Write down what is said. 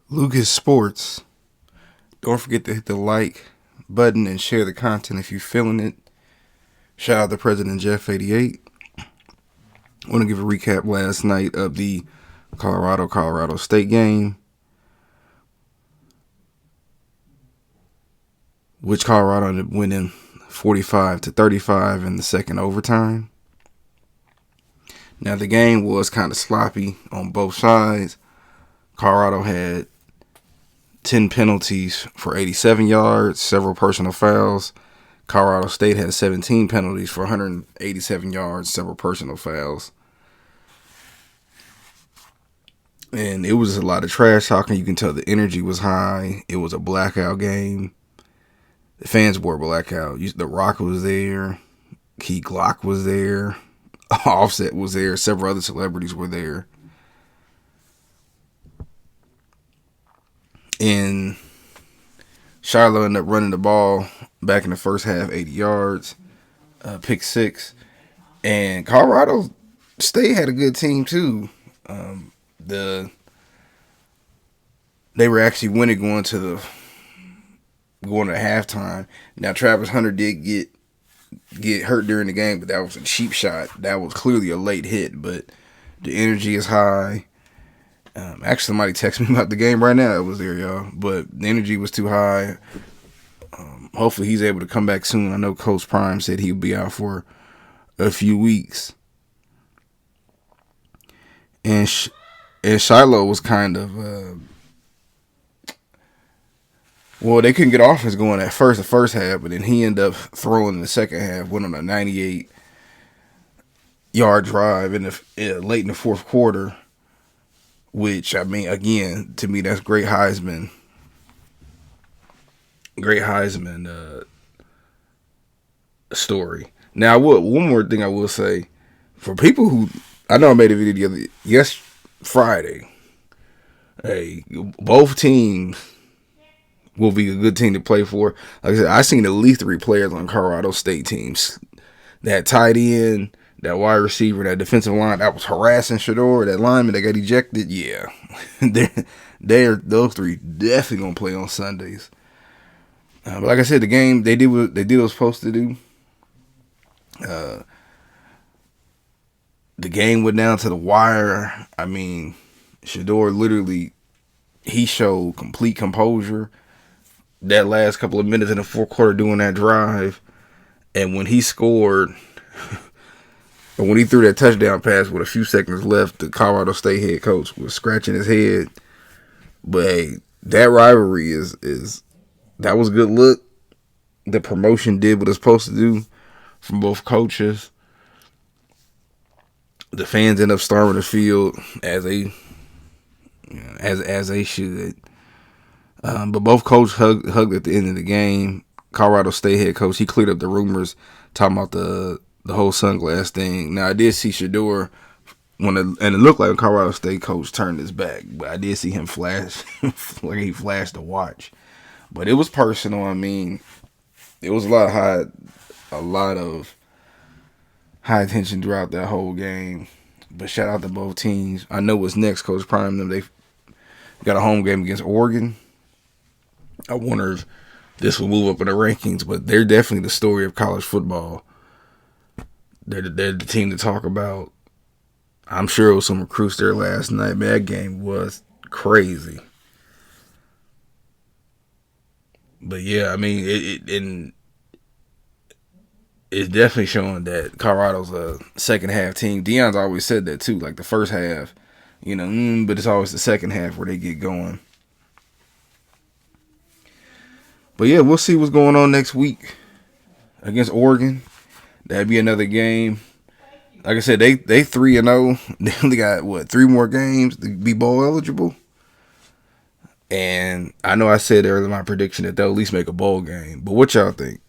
Lucas Sports. Don't forget to hit the like button and share the content if you're feeling it. Shout out to President Jeff 88. I want to give a recap last night of the Colorado State game, which Colorado ended up winning 45-35 in the second overtime. Now the game was kind of sloppy on both sides. Colorado had 10 penalties for 87 yards, several personal fouls. Colorado State had 17 penalties for 187 yards, several personal fouls. And it was a lot of trash talking. You can tell the energy was high. It was a blackout game. The fans wore blackout. The Rock was there. Key Glock was there. Offset was there. Several other celebrities were there. And Shiloh ended up running the ball back in the first half, 80 yards, pick six. And Colorado State had a good team too. They were actually winning going to halftime. Now Travis Hunter did get hurt during the game, but that was a cheap shot. That was clearly a late hit, but the energy is high. Actually, somebody texted me about the game right now. It was there, y'all. But the energy was too high. Hopefully, he's able to come back soon. I know Coach Prime said he'll be out for a few weeks. And Shiloh was kind of... they couldn't get offense going at the first half, but then he ended up throwing in the second half, went on a 98-yard drive late in the fourth quarter. Which, I mean, again, to me, that's great Heisman story. Now, one more thing I will say. For people who, I know I made a video Friday. Hey, both teams will be a good team to play for. Like I said, I seen at least 3 players on Colorado State teams. That tight end, that wide receiver, that defensive line that was harassing Shador, that lineman that got ejected, yeah. Those 3 definitely going to play on Sundays. But like I said, the game, they did what they was supposed to do. The game went down to the wire. I mean, Shador literally, he showed complete composure that last couple of minutes in the fourth quarter doing that drive. And when he scored... But when he threw that touchdown pass with a few seconds left, the Colorado State head coach was scratching his head. But hey, that rivalry that was a good look. The promotion did what it's supposed to do from both coaches. The fans end up storming the field as they should. But both coaches hugged at the end of the game. Colorado State head coach, he cleared up the rumors talking about the whole sunglass thing. Now, I did see Shador, and it looked like a Colorado State coach turned his back, but I did see him flash, like he flashed the watch. But it was personal. I mean, it was a lot of high tension throughout that whole game. But shout out to both teams. I know what's next, Coach Prime. They got a home game against Oregon. I wonder if this will move up in the rankings, but they're definitely the story of college football. They're the team to talk about. I'm sure it was some recruits there last night. Man, that game was crazy. But yeah, I mean, it's definitely showing that Colorado's a second half team. Deion's always said that too. Like the first half, but it's always the second half where they get going. But yeah, we'll see what's going on next week against Oregon. That'd be another game. Like I said, they 3-0. They only got 3 more games to be bowl eligible. And I know I said earlier in my prediction that they'll at least make a bowl game. But what y'all think?